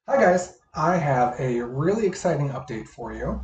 Hi guys, I have a really exciting update for you.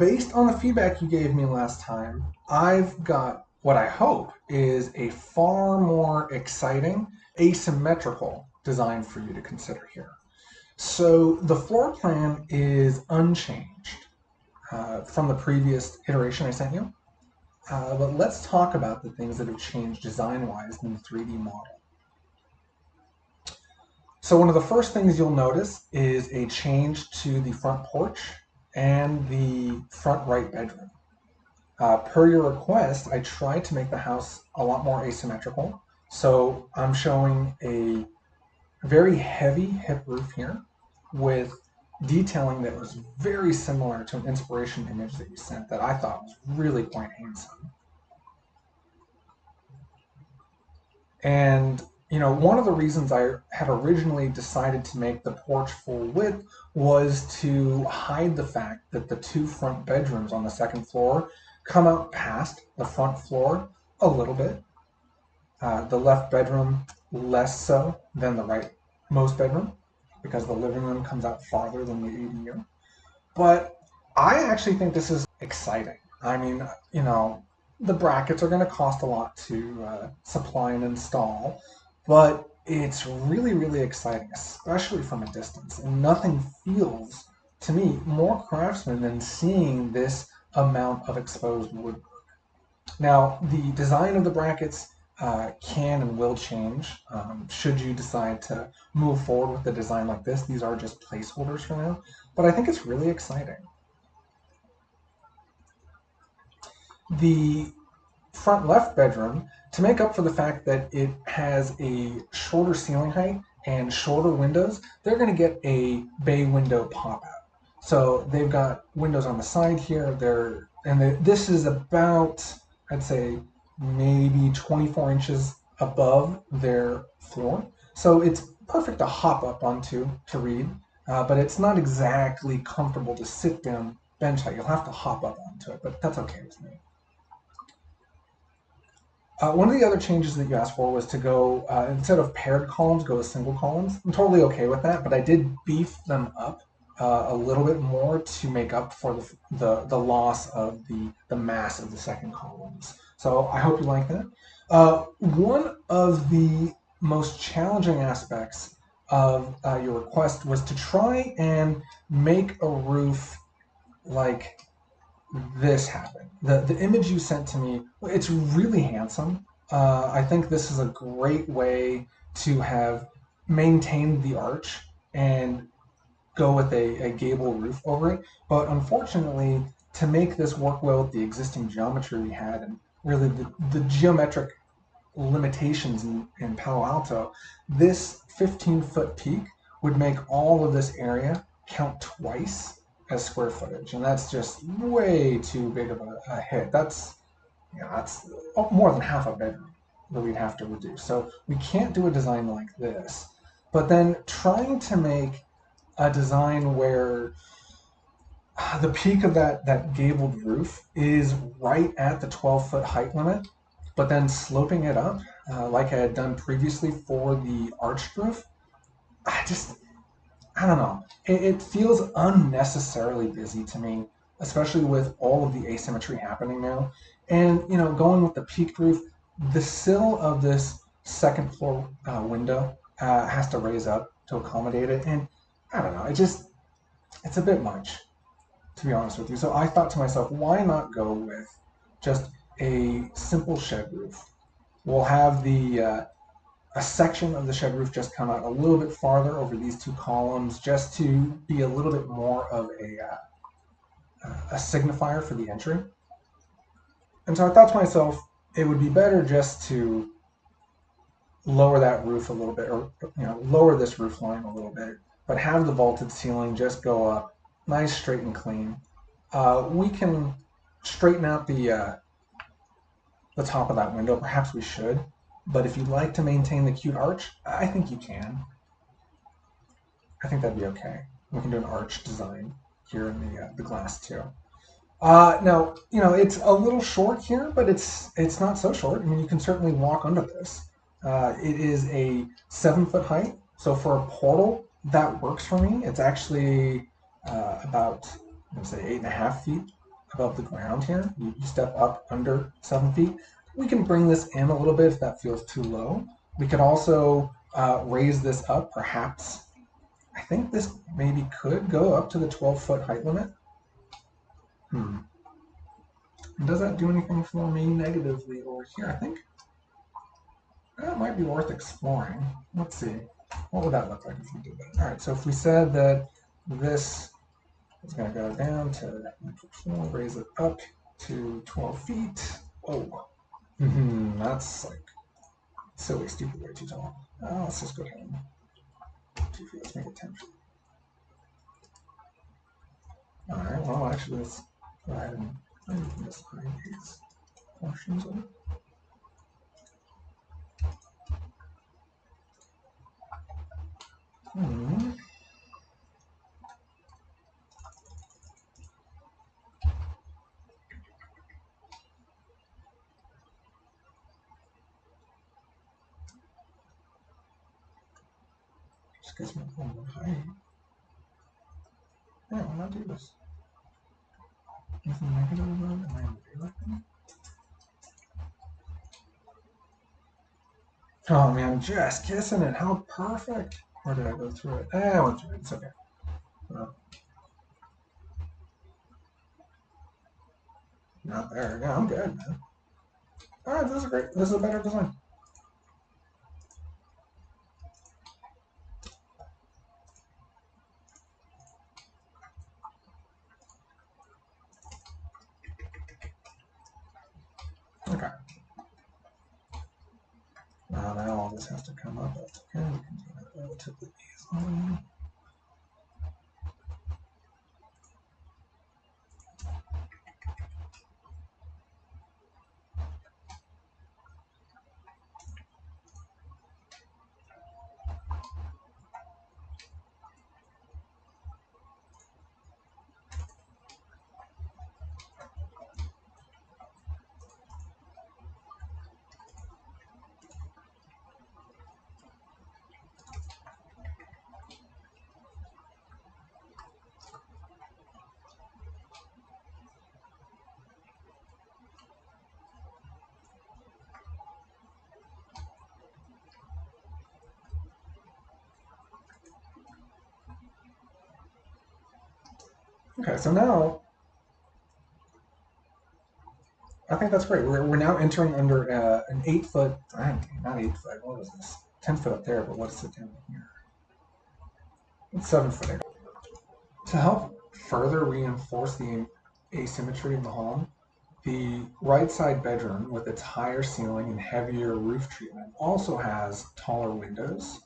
Based on the feedback you gave me last time, I've got what I hope is a far more exciting asymmetrical design for you to consider here. So the floor plan is unchanged from the previous iteration I sent you, but let's talk about the things that have changed design-wise in the 3D model. So one of the first things you'll notice is a change to the front porch and the front right bedroom. Per your request, I tried to make the house a lot more asymmetrical. So I'm showing a very heavy hip roof here with detailing that was very similar to an inspiration image that you sent that I thought was really quite handsome. And one of the reasons I had originally decided to make the porch full width was to hide the fact that the two front bedrooms on the second floor come out past the front floor a little bit. The left bedroom less so than the rightmost bedroom because the living room comes out farther than the ADU. But I actually think this is exciting. I mean, the brackets are going to cost a lot to supply and install, but it's really, really exciting, especially from a distance. And nothing feels, to me, more craftsman than seeing this amount of exposed woodwork. Now, the design of the brackets can and will change should you decide to move forward with the design like this. These are just placeholders for now, but I think it's really exciting. The front left bedroom, to make up for the fact that it has a shorter ceiling height and shorter windows, they're going to get a bay window pop out. So they've got windows on the side here. This is about, I'd say, maybe 24 inches above their floor. So it's perfect to hop up onto to read, but it's not exactly comfortable to sit down bench height. You'll have to hop up onto it, but that's okay with me. One of the other changes that you asked for was to go, instead of paired columns, go with single columns. I'm totally okay with that, but I did beef them up a little bit more to make up for the loss of the mass of the second columns. So I hope you like that. One of the most challenging aspects of your request was to try and make a roof like this happen. The image you sent to me, it's really handsome. I think this is a great way to have maintained the arch and go with a gable roof over it. But unfortunately, to make this work well with the existing geometry we had and really the geometric limitations in Palo Alto, this 15-foot peak would make all of this area count twice as square footage, and that's just way too big of a hit. That's more than half a bedroom that we'd have to reduce. So we can't do a design like this. But then trying to make a design where the peak of that gabled roof is right at the 12-foot height limit, but then sloping it up like I had done previously for the arched roof, I just I don't know. It feels unnecessarily busy to me, especially with all of the asymmetry happening now. And, going with the peaked roof, the sill of this second floor window has to raise up to accommodate it. And I don't know, it's a bit much, to be honest with you. So I thought to myself, why not go with just a simple shed roof? We'll have a section of the shed roof just come out a little bit farther over these two columns just to be a little bit more of a signifier for the entry. And so I thought to myself, it would be better just to lower that roof a little bit, or lower this roof line a little bit, but have the vaulted ceiling just go up, nice, straight, and clean. We can straighten out the top of that window. Perhaps we should, but if you'd like to maintain the cute arch, I think you can. I think that'd be okay. We can do an arch design here in the glass too. Now, it's a little short here, but it's not so short. I mean, you can certainly walk under this. It is a 7-foot height, so for a portal, that works for me. It's actually about, let's say, 8.5 feet above the ground here. You step up under 7 feet. We can bring this in a little bit if that feels too low. We could also raise this up, perhaps. I think this maybe could go up to the 12-foot height limit. Does that do anything for me negatively over here? I think that might be worth exploring. Let's see. What would that look like if we did that? All right, so if we said that this is going to go down to 4, raise it up to 12 feet. Oh, that's like silly, stupid, way too tall. Let's just go ahead and 2 feet. Let's make it 10 feet. All right, well, actually, let's go ahead and just hide these portions of it. Just gives me a little more height. Yeah, why not do this? Anything negative about it? Am I going to do that? Oh man, just kissing it. How perfect. Or did I go through it? I went through it. It's okay. Not there. Yeah, I'm good, man. All right, this is great. This is a better design. Okay. Now all this has to come up. That's okay. We can do that relatively easily. Okay, so now I think that's great. We're now entering under an 8-foot, not 8 foot, what is this? 10 foot up there, but what's it down here? It's 7 foot area. To help further reinforce the asymmetry of the home, the right side bedroom, with its higher ceiling and heavier roof treatment, also has taller windows,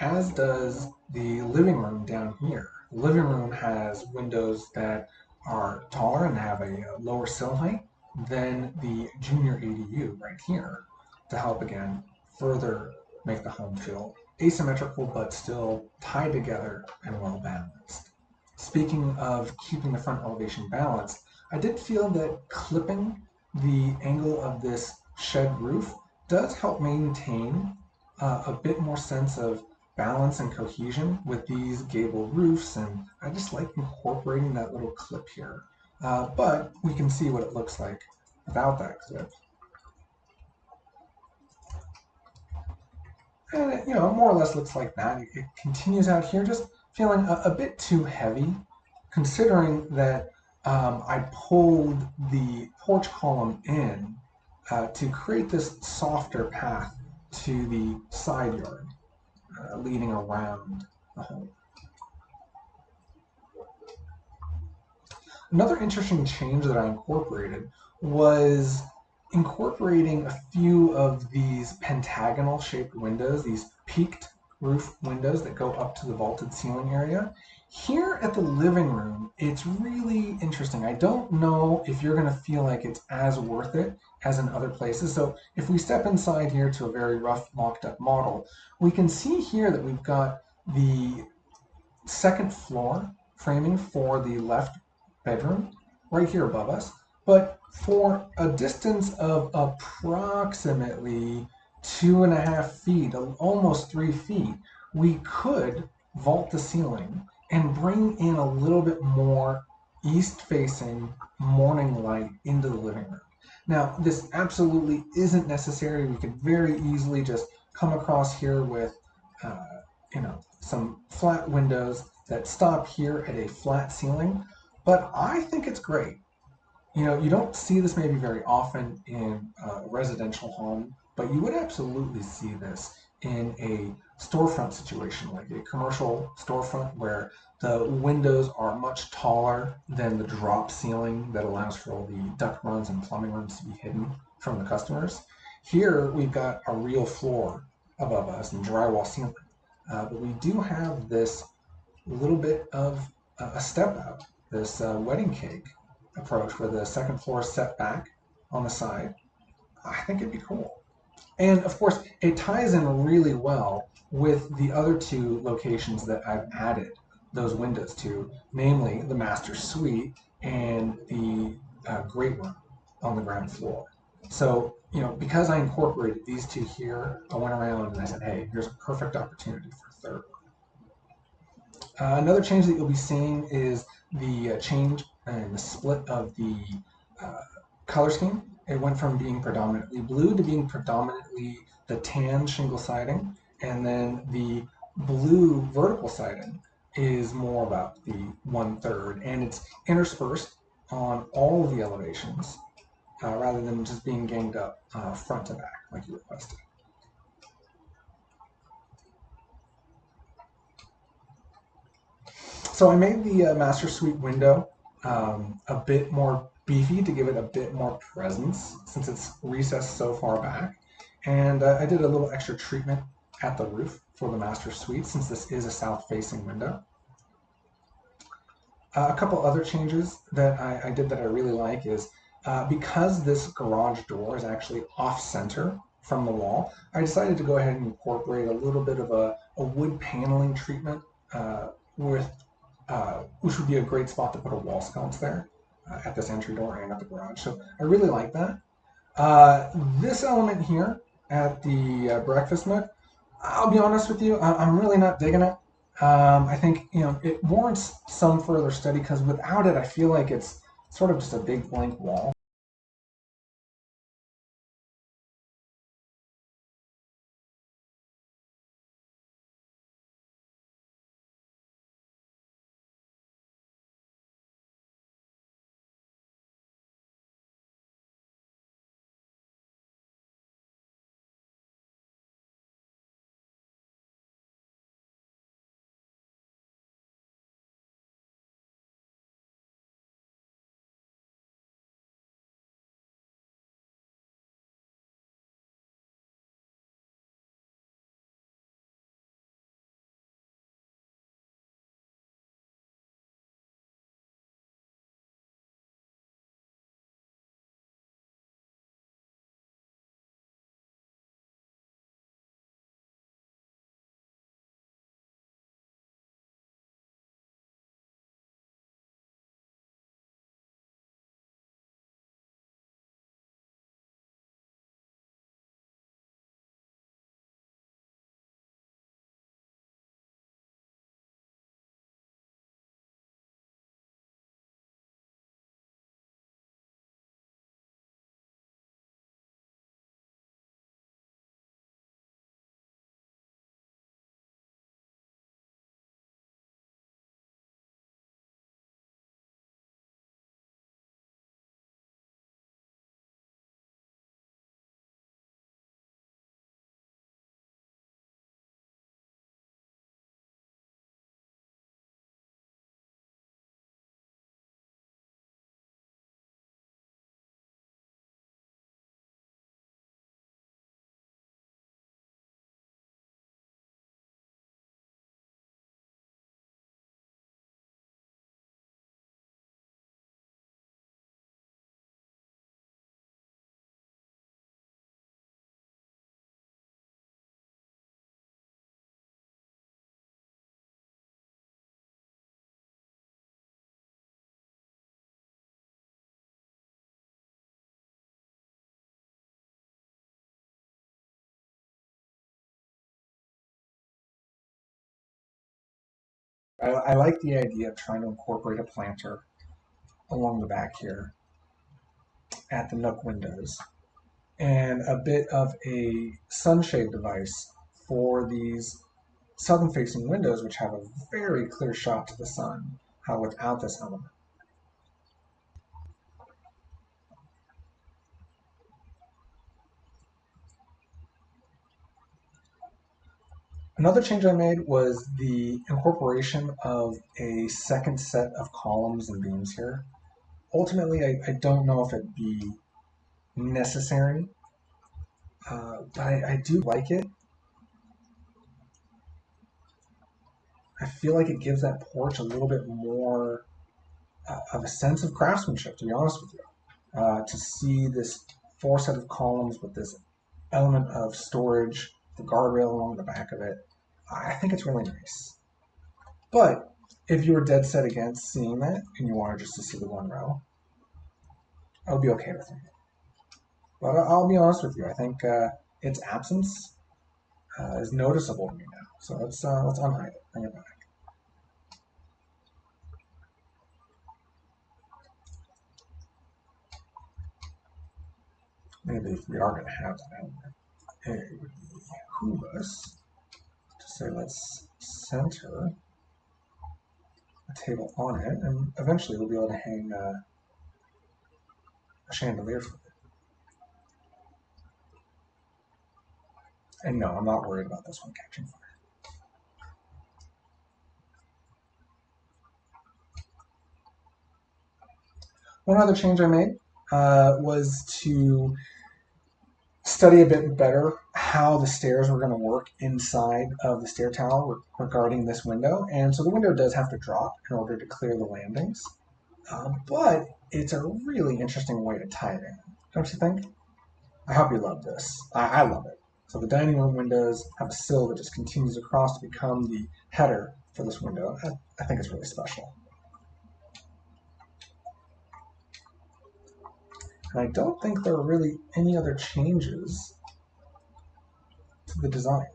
as does the living room down here. The living room has windows that are taller and have a lower sill height than the junior ADU right here, to help again further make the home feel asymmetrical but still tied together and well balanced. Speaking of keeping the front elevation balanced, I did feel that clipping the angle of this shed roof does help maintain a bit more sense of balance and cohesion with these gable roofs, and I just like incorporating that little clip here. But we can see what it looks like without that clip. And it, more or less looks like that. It continues out here, just feeling a bit too heavy, considering that I pulled the porch column in to create this softer path to the side yard, leading around the home. Another interesting change that I incorporated was incorporating a few of these pentagonal shaped windows, these peaked roof windows that go up to the vaulted ceiling area. Here at the living room, it's really interesting. I don't know if you're going to feel like it's as worth it as in other places. So if we step inside here to a very rough mocked up model, we can see here that we've got the second floor framing for the left bedroom right here above us, but for a distance of approximately 2.5 feet, almost 3 feet, we could vault the ceiling and bring in a little bit more east-facing morning light into the living room. Now, this absolutely isn't necessary. We could very easily just come across here with, uh, some flat windows that stop here at a flat ceiling. But I think it's great. You don't see this maybe very often in a residential home, but you would absolutely see this in a storefront situation, like a commercial storefront where the windows are much taller than the drop ceiling that allows for all the duct runs and plumbing runs to be hidden from the customers. Here we've got a real floor above us and drywall ceiling, but we do have this little bit of a step out, this wedding cake approach where the second floor is set back on the side. I think it'd be cool. And of course, it ties in really well with the other two locations that I've added those windows to, namely the master suite and the great room on the ground floor. So, because I incorporated these two here, I went around and I said, hey, here's a perfect opportunity for a third. Another change that you'll be seeing is the change and the split of the uh, color scheme. It went from being predominantly blue to being predominantly the tan shingle siding, and then the blue vertical siding is more about the 1/3, and it's interspersed on all of the elevations rather than just being ganged up front to back like you requested. So I made the master suite window a bit more beefy to give it a bit more presence since it's recessed so far back. And I did a little extra treatment at the roof for the master suite since this is a south facing window. A couple other changes that I did that I really like is because this garage door is actually off center from the wall, I decided to go ahead and incorporate a little bit of a wood paneling treatment with which would be a great spot to put a wall sconce there at this entry door and at the garage. So I really like that. This element here at the breakfast nook, I'll be honest with you, I'm really not digging it. I think it warrants some further study because without it, I feel like it's sort of just a big blank wall. I like the idea of trying to incorporate a planter along the back here at the nook windows and a bit of a sunshade device for these southern facing windows, which have a very clear shot to the sun, without this element. Another change I made was the incorporation of a second set of columns and beams here. Ultimately, I don't know if it'd be necessary, but I do like it. I feel like it gives that porch a little bit more of a sense of craftsmanship, to be honest with you. To see this four set of columns with this element of storage, the guardrail along the back of it, I think it's really nice. But if you were dead set against seeing that and you wanted just to see the one row, I would be okay with it. But I'll be honest with you, I think its absence is noticeable to me now. So let's unhide it, bring it back. Maybe if we are going to have that, it would behoove us to say let's center a table on it, and eventually we'll be able to hang a chandelier from it. And no, I'm not worried about this one catching fire. One other change I made was to study a bit better how the stairs were going to work inside of the stair tower regarding this window. And so the window does have to drop in order to clear the landings. But it's a really interesting way to tie it in, don't you think? I hope you love this. I love it. So the dining room windows have a sill that just continues across to become the header for this window. I think it's really special. And I don't think there are really any other changes to the design.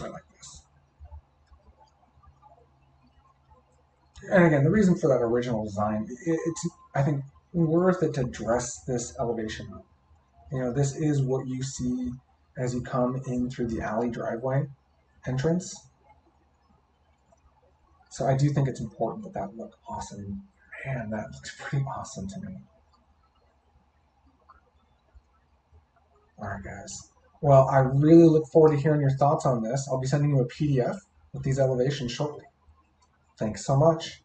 I like this. And again, the reason for that original design, it's, I think, worth it to dress this elevation up. You know, this is what you see as you come in through the alley driveway entrance. So I do think it's important that that look awesome. Man, that looks pretty awesome to me. All right, guys. Well, I really look forward to hearing your thoughts on this. I'll be sending you a PDF with these elevations shortly. Thanks so much.